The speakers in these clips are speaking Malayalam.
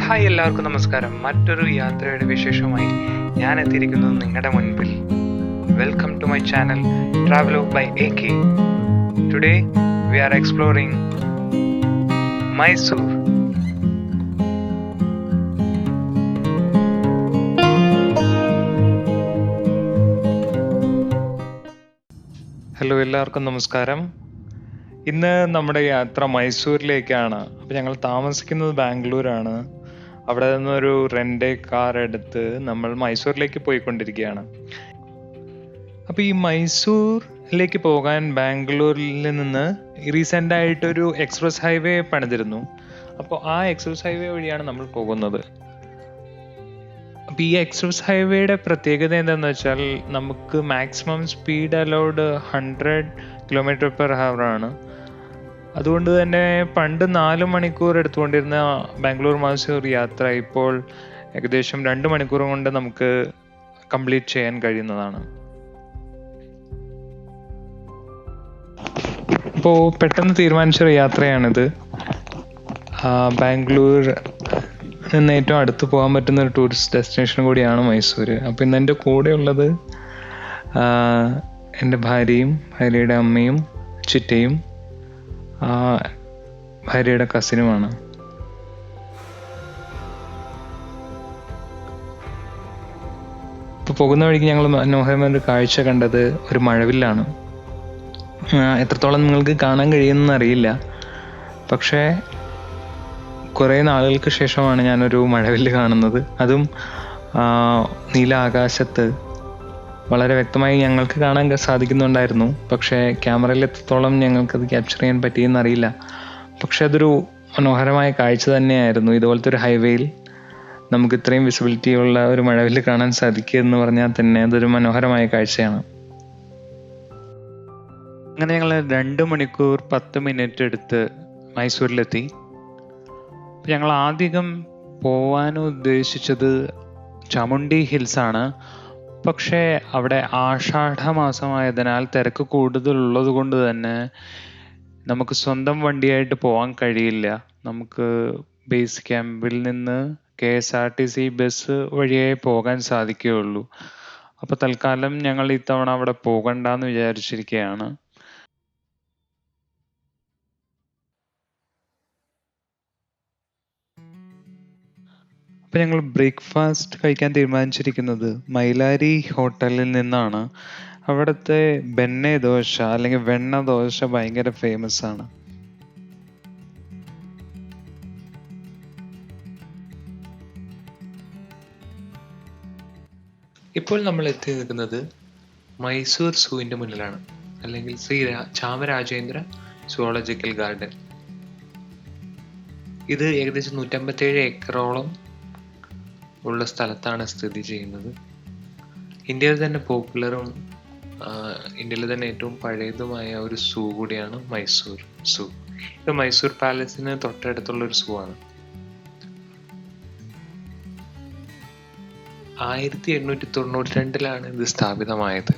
ഹായ്, എല്ലാവർക്കും നമസ്കാരം. മറ്റൊരു യാത്രയുടെ വിശേഷമായി ഞാൻ എത്തിയിരിക്കുന്നത് നിങ്ങളുടെ മുൻപിൽ. Welcome to my channel travelogue by AK. Today we are exploring Mysore. Hello, എല്ലാവർക്കും നമസ്കാരം. ഇന്ന് നമ്മുടെ യാത്ര മൈസൂരിലേക്കാണ്. അപ്പോൾ ഞങ്ങൾ താമസിക്കുന്നത് ബാംഗ്ലൂരാണ്. അവിടെ നിന്നൊരു റെൻ്റ് കാർ എടുത്ത് നമ്മൾ മൈസൂരിലേക്ക് പോയിക്കൊണ്ടിരിക്കുകയാണ്. അപ്പോൾ ഈ മൈസൂരിലേക്ക് പോകാൻ ബാംഗ്ലൂരിൽ നിന്ന് റീസെൻ്റായിട്ടൊരു എക്സ്പ്രസ് ഹൈവേ പണിതിരുന്നു. അപ്പോൾ ആ എക്സ്പ്രസ് ഹൈവേ വഴിയാണ് നമ്മൾ പോകുന്നത്. അപ്പോൾ ഈ എക്സ്പ്രസ് ഹൈവേയുടെ പ്രത്യേകത എന്താണെന്ന് വെച്ചാൽ നമുക്ക് മാക്സിമം സ്പീഡ് അലൗഡ് 100 km/h ആണ്. അതുകൊണ്ട് തന്നെ പണ്ട് 4 മണിക്കൂർ എടുത്തുകൊണ്ടിരുന്ന ബാംഗ്ലൂർ മൈസൂർ യാത്ര ഇപ്പോൾ ഏകദേശം 2 മണിക്കൂർ കൊണ്ട് നമുക്ക് കംപ്ലീറ്റ് ചെയ്യാൻ കഴിയുന്നതാണ്. അപ്പോൾ പെട്ടെന്ന് തീരുമാനിച്ചൊരു യാത്രയാണിത്. ബാംഗ്ലൂർ നിന്ന് ഏറ്റവും അടുത്ത് പോകാൻ പറ്റുന്ന ഒരു ടൂറിസ്റ്റ് ഡെസ്റ്റിനേഷൻ കൂടിയാണ് മൈസൂർ. അപ്പോൾ ഇന്ന് എൻ്റെ കൂടെ ഉള്ളത് എൻ്റെ ഭാര്യയും ഭാര്യയുടെ അമ്മയും ചിറ്റയും ഭാര്യയുടെ കസിനുമാണ്. ഇപ്പോൾ പോകുന്ന വഴിക്ക് ഞങ്ങൾ മനോഹരമായ ഒരു കാഴ്ച കണ്ടത് ഒരു മഴവില്ലാണ്. എത്രത്തോളം നിങ്ങൾക്ക് കാണാൻ കഴിയുമെന്ന് അറിയില്ല, പക്ഷേ കുറേ നാളുകൾക്ക് ശേഷമാണ് ഞാനൊരു മഴവില്ല് കാണുന്നത്. അതും നീല ആകാശത്ത് വളരെ വ്യക്തമായി ഞങ്ങൾക്ക് കാണാൻ സാധിക്കുന്നുണ്ടായിരുന്നു. പക്ഷേ ക്യാമറയിൽ എത്രത്തോളം ഞങ്ങൾക്കത് ക്യാപ്ചർ ചെയ്യാൻ പറ്റിയെന്നറിയില്ല. പക്ഷെ അതൊരു മനോഹരമായ കാഴ്ച തന്നെയായിരുന്നു. ഇതുപോലത്തെ ഒരു ഹൈവേയിൽ നമുക്ക് ഇത്രയും വിസിബിലിറ്റി ഉള്ള ഒരു മഴവില്ല് കാണാൻ സാധിക്കുക എന്ന് പറഞ്ഞാൽ തന്നെ അതൊരു മനോഹരമായ കാഴ്ചയാണ്. അങ്ങനെ ഞങ്ങൾ 2 മണിക്കൂർ 10 മിനിറ്റ് എടുത്ത് മൈസൂരിലെത്തി. ഞങ്ങൾ ആദ്യം പോവാൻ ഉദ്ദേശിച്ചത് ചാമുണ്ഡി ഹിൽസ് ആണ്. പക്ഷേ അവിടെ ആഷാഢ മാസമായതിനാൽ തിരക്ക് കൂടുതലുള്ളത് കൊണ്ട് തന്നെ നമുക്ക് സ്വന്തം വണ്ടിയായിട്ട് പോകാൻ കഴിയില്ല. നമുക്ക് ബേസ് ക്യാമ്പിൽ നിന്ന് KSRTC ബസ് വഴിയേ പോകാൻ സാധിക്കുകയുള്ളൂ. അപ്പോൾ തൽക്കാലം ഞങ്ങൾ ഇത്തവണ അവിടെ പോകണ്ടെന്ന് വിചാരിച്ചിരിക്കുകയാണ്. അപ്പോൾ ഞങ്ങൾ ബ്രേക്ക്ഫാസ്റ്റ് കഴിക്കാൻ തീരുമാനിച്ചിരിക്കുന്നത് മൈലാരി ഹോട്ടലിൽ നിന്നാണ്. അവിടുത്തെ ബെന്നെ ദോശ അല്ലെങ്കിൽ വെണ്ണ ദോശ ഭയങ്കര ഫേമസ് ആണ്. ഇപ്പോൾ നമ്മൾ എത്തി നിൽക്കുന്നത് മൈസൂർ സൂവിൻ്റെ മുന്നിലാണ്, അല്ലെങ്കിൽ ശ്രീ ചാമരാജേന്ദ്ര സുവോളജിക്കൽ ഗാർഡൻ. ഇത് ഏകദേശം 157 ഏക്കറോളം ഉള്ള സ്ഥലത്താണ് സ്ഥിതി ചെയ്യുന്നത്. ഇന്ത്യയിൽ തന്നെ പോപ്പുലറും ഇന്ത്യയിലെ തന്നെ ഏറ്റവും പഴയതുമായ ഒരു സൂ കൂടിയാണ് മൈസൂർ സൂ. ഇത് മൈസൂർ പാലസിന് തൊട്ടടുത്തുള്ള ഒരു സൂ ആണ്. 1892 ഇത് സ്ഥാപിതമായത്.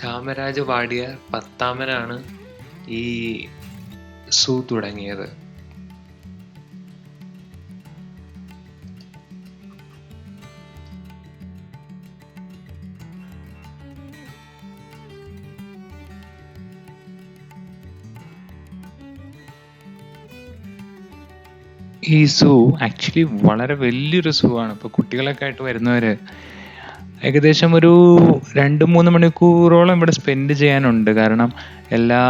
ചാമരാജ വാഡിയാർ 10ാമനാണ് ഈ സൂ തുടങ്ങിയത്. ഈ സൂ ആക്ച്വലി വളരെ വലിയൊരു സൂ ആണ്. ഇപ്പോൾ കുട്ടികളൊക്കെ ആയിട്ട് വരുന്നവർ ഏകദേശം ഒരു 2-3 മണിക്കൂറോളം ഇവിടെ സ്പെൻഡ് ചെയ്യാനുണ്ട്. കാരണം എല്ലാ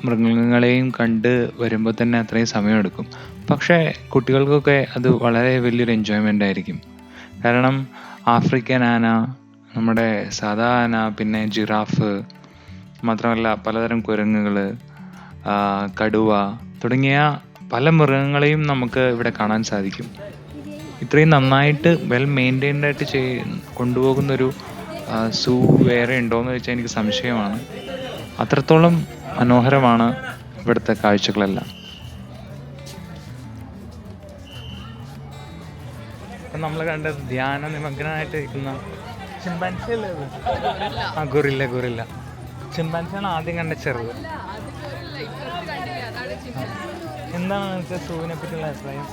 മൃഗങ്ങളെയും കണ്ട് വരുമ്പോൾ തന്നെ അത്രയും സമയമെടുക്കും. പക്ഷേ കുട്ടികൾക്കൊക്കെ അത് വളരെ വലിയൊരു എൻജോയ്മെൻ്റ് ആയിരിക്കും. കാരണം ആഫ്രിക്കൻ ആന, നമ്മുടെ സാധാ ആന, പിന്നെ ജിറാഫ്, മാത്രമല്ല പലതരം കുരങ്ങുകൾ, കടുവ തുടങ്ങിയ പല മൃഗങ്ങളെയും നമുക്ക് ഇവിടെ കാണാൻ സാധിക്കും. ഇത്രയും നന്നായിട്ട് വെൽ മെയിൻറ്റൈൻഡ് ആയിട്ട് കൊണ്ടുപോകുന്നൊരു സൂ വേറെ ഉണ്ടോയെന്ന് വെച്ചാൽ എനിക്ക് സംശയമാണ്. അത്രത്തോളം മനോഹരമാണ് ഇവിടുത്തെ കാഴ്ചകളെല്ലാം. നമ്മൾ കണ്ടത് ധ്യാന നിമഗ്നമായിട്ട് ഇരിക്കുന്ന ചിമ്പാൻസി അല്ലേ? ഗൊറില്ല. ചിമ്പാൻസിയാണ് ആദ്യം കണ്ട ചെറുത്. എന്താണ് നിങ്ങൾക്ക് സൂവിനെ പറ്റിയുള്ള അഭിപ്രായം?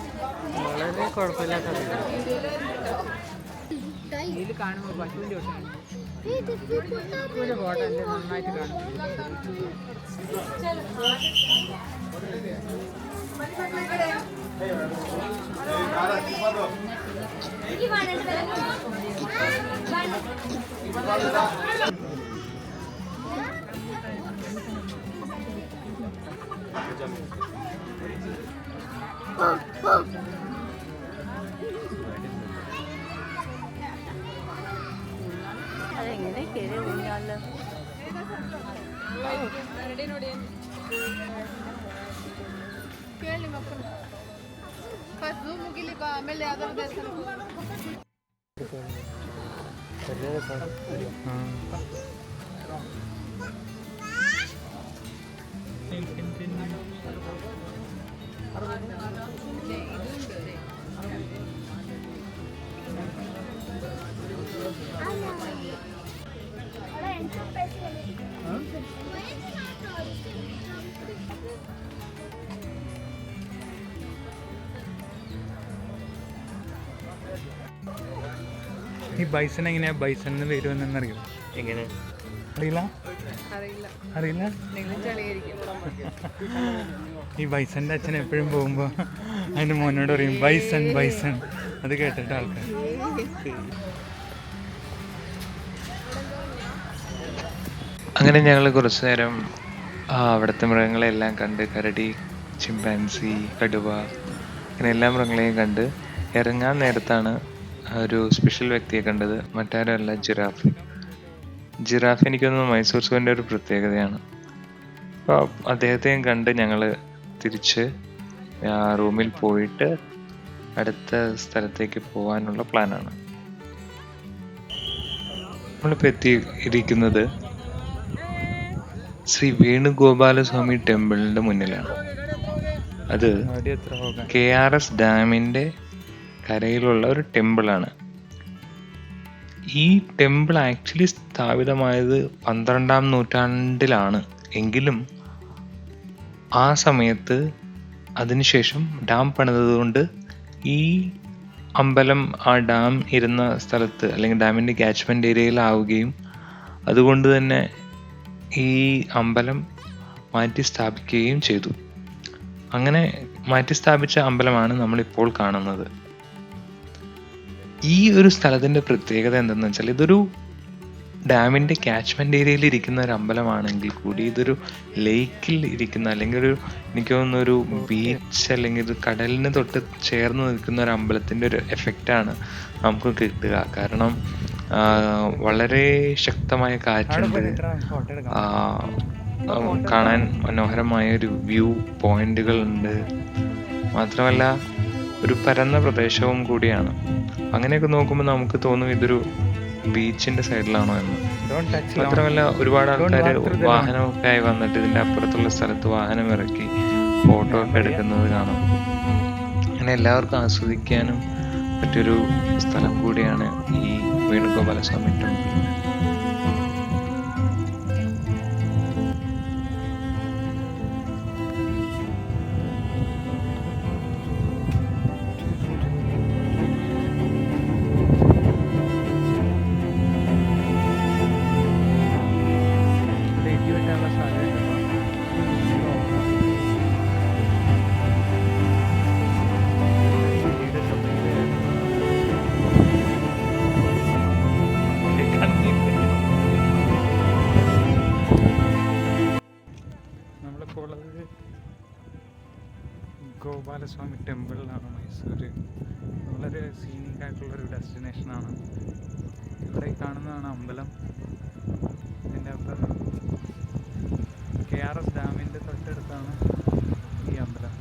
വളരെ കുഴപ്പമില്ലാത്ത ഇതിൽ കാണുമ്പോൾ പശുവിൻ്റെ ഒരു ഹോട്ടലിൽ നന്നായിട്ട് കാണും. അതെങ്ങനെ കയറി ഊഞ്ഞാല് ಕೇಳಿ ಮಕ್ಕಳು ಫಸ್ಟ್ ಝೂಮ್ ಮುಗಿಲಿ ಬಾ ಆಮೇಲೆ ಯಾವ್ದಾದ್ರು ದೇವಸ್ಥಾನ ഈ ബൈസൺ എങ്ങനെയാ ബൈസൺ എന്ന് പേര് വന്നെന്നറിയോ? എങ്ങനെ അറിയില്ല അറിയില്ല അറിയില്ല നിങ്ങൾ ചളിയായിരിക്കും ഈ ബൈസന്റെ അച്ഛൻ എപ്പോഴും പോകുമ്പോൾ അതിൻ്റെ മോനോട് പറയും ബൈസൺ ബൈസൺ. അത് കേട്ടിട്ട് ആൾക്കാർ. അങ്ങനെ ഞങ്ങൾ കുറച്ചു നേരം അവിടുത്തെ മൃഗങ്ങളെല്ലാം കണ്ട്, കരടി, ചിമ്പാൻസി, കടുവ, അങ്ങനെ എല്ലാ മൃഗങ്ങളെയും കണ്ട് ഇറങ്ങാൻ നേരത്താണ് ഒരു സ്പെഷ്യൽ വ്യക്തിയെ കണ്ടത്. മറ്റാരുമല്ല, ജിറാഫ്. ജിറാഫ് എനിക്കൊന്ന് മൈസൂർ സൂവിൻ്റെ ഒരു പ്രത്യേകതയാണ്. അപ്പോൾ അദ്ദേഹത്തെയും കണ്ട് ഞങ്ങൾ തിരിച്ച് റൂമിൽ പോയിട്ട് അടുത്ത സ്ഥലത്തേക്ക് പോകാനുള്ള പ്ലാനാണ്. നമ്മളിപ്പോൾ എത്തിയിരിക്കുന്നത് ശ്രീ വേണുഗോപാലസ്വാമി ടെമ്പിളിൻ്റെ മുന്നിലാണ്. അത് KRS ഡാമിൻ്റെ കരയിലുള്ള ഒരു ടെമ്പിളാണ്. ഈ ടെമ്പിൾ ആക്ച്വലി സ്ഥാപിതമായത് 12-ാം നൂറ്റാണ്ടിലാണ്. എങ്കിലും ആ സമയത്ത് അതിനുശേഷം ഡാം പണിതുകൊണ്ട് ഈ അമ്പലം ആ ഡാം ഇരുന്ന സ്ഥലത്ത് അല്ലെങ്കിൽ ഡാമിൻ്റെ ക്യാച്ച്മെൻറ്റ് ഏരിയയിലാവുകയും അതുകൊണ്ട് തന്നെ ഈ അമ്പലം മാറ്റി സ്ഥാപിക്കുകയും ചെയ്തു. അങ്ങനെ മാറ്റി സ്ഥാപിച്ച അമ്പലമാണ് നമ്മളിപ്പോൾ കാണുന്നത്. ഈ ഒരു സ്ഥലത്തിൻ്റെ പ്രത്യേകത എന്തെന്ന് വെച്ചാൽ, ഇതൊരു ഡാമിൻ്റെ ക്യാച്ച്മെൻറ്റ് ഏരിയയിൽ ഇരിക്കുന്ന ഒരു അമ്പലമാണെങ്കിൽ കൂടി ഇതൊരു ലേക്കിൽ ഇരിക്കുന്ന, അല്ലെങ്കിൽ എനിക്ക് തോന്നുന്ന ഒരു ബീച്ച് അല്ലെങ്കിൽ ഒരു കടലിന് തൊട്ട് ചേർന്ന് നിൽക്കുന്ന ഒരു അമ്പലത്തിൻ്റെ ഒരു എഫക്റ്റാണ് നമുക്ക് കിട്ടുക. കാരണം വളരെ ശക്തമായ കാറ്റുണ്ട്, കാണാൻ മനോഹരമായ ഒരു വ്യൂ പോയിന്റുകളുണ്ട്, മാത്രമല്ല ഒരു പരന്ന പ്രദേശവും കൂടിയാണ്. അങ്ങനെയൊക്കെ നോക്കുമ്പോൾ നമുക്ക് തോന്നും ഇതൊരു ബീച്ചിന്റെ സൈഡിലാണോ എന്ന്. മാത്രമല്ല ഒരുപാട് ആൾക്കാർ വാഹനമൊക്കെ ആയി വന്നിട്ട് ഇതിന്റെ അപ്പുറത്തുള്ള സ്ഥലത്ത് വാഹനം ഇറക്കി ഫോട്ടോ ഒക്കെ എടുക്കുന്നത് കാണാം. അങ്ങനെ എല്ലാവർക്കും ആസ്വദിക്കാനും പറ്റൊരു സ്ഥലം കൂടിയാണ് ഈ വേണുഗോപാലസ്വാമി ടെമ്പിൾ. ഗോപാലസ്വാമി ടെമ്പിളിലാണ് മൈസൂർ. വളരെ സീനിക് ആയിട്ടുള്ളൊരു ഡെസ്റ്റിനേഷനാണ്. ഇവിടെ കാണുന്നതാണ് അമ്പലം. ഇതിൻ്റെ അപ്പുറം KRS ഡാമിൻ്റെ തൊട്ടടുത്താണ് ഈ അമ്പലം.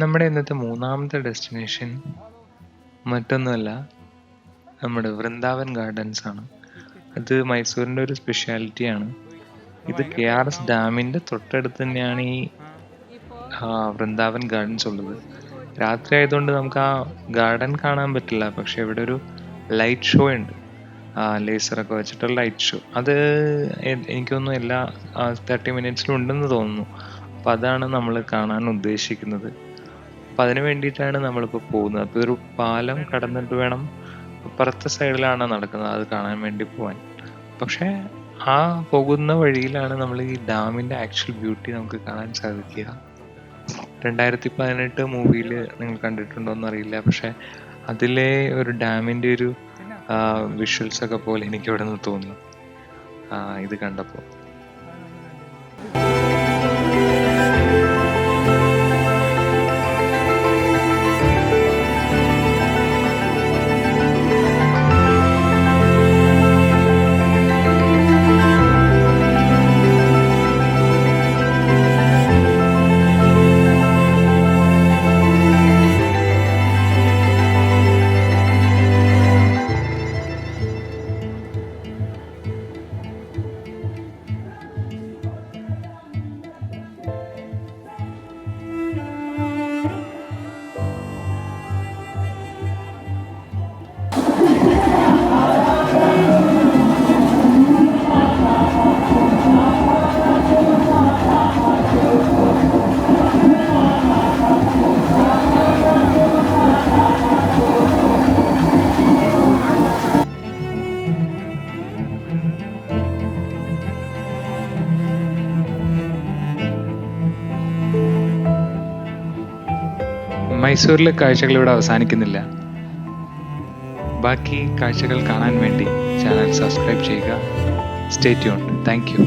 നമ്മുടെ ഇന്നത്തെ മൂന്നാമത്തെ ഡെസ്റ്റിനേഷൻ മറ്റൊന്നുമല്ല, നമ്മുടെ വൃന്ദാവൻ ഗാർഡൻസ് ആണ്. അത് മൈസൂരിൻ്റെ ഒരു സ്പെഷ്യാലിറ്റിയാണ്. ഇത് KRS ഡാമിൻ്റെ തൊട്ടടുത്ത് തന്നെയാണ് ഈ വൃന്ദാവൻ ഗാർഡൻസ് ഉള്ളത്. രാത്രി ആയതുകൊണ്ട് നമുക്ക് ആ ഗാർഡൻ കാണാൻ പറ്റില്ല, പക്ഷെ ഇവിടെ ഒരു ലൈറ്റ് ഷോ ഉണ്ട്, ലേസറൊക്കെ വെച്ചിട്ടുള്ള ലൈറ്റ് ഷോ. അത് എനിക്ക് തോന്നുന്നു എല്ലാ 30 മിനിറ്റ്സിലും ഉണ്ടെന്ന് തോന്നുന്നു. അപ്പം അതാണ് നമ്മൾ കാണാൻ ഉദ്ദേശിക്കുന്നത്. അപ്പം അതിന് വേണ്ടിയിട്ടാണ് നമ്മളിപ്പോൾ പോകുന്നത്. അപ്പോൾ ഒരു പാലം കടന്നിട്ട് വേണം, അപ്പുറത്തെ സൈഡിലാണ് നടക്കുന്നത്, അത് കാണാൻ വേണ്ടി പോകാൻ. പക്ഷേ ആ പോകുന്ന വഴിയിലാണ് നമ്മൾ ഈ ഡാമിൻ്റെ ആക്ച്വൽ ബ്യൂട്ടി നമുക്ക് കാണാൻ സാധിക്കുക. 2018 മൂവിയിൽ നിങ്ങൾ കണ്ടിട്ടുണ്ടോ എന്നറിയില്ല, പക്ഷെ അതിലെ ഒരു ഡാമിൻ്റെ ഒരു വിഷ്വൽസ് ഒക്കെ പോലെ എനിക്ക് ഇവിടെ നിന്ന് തോന്നി ഇത് കണ്ടപ്പോൾ. മൈസൂരിലെ കാഴ്ചകൾ ഇവിടെ അവസാനിക്കുന്നില്ല. ബാക്കി കാഴ്ചകൾ കാണാൻ വേണ്ടി ചാനൽ സബ്സ്ക്രൈബ് ചെയ്യുക. Stay tuned. Thank you.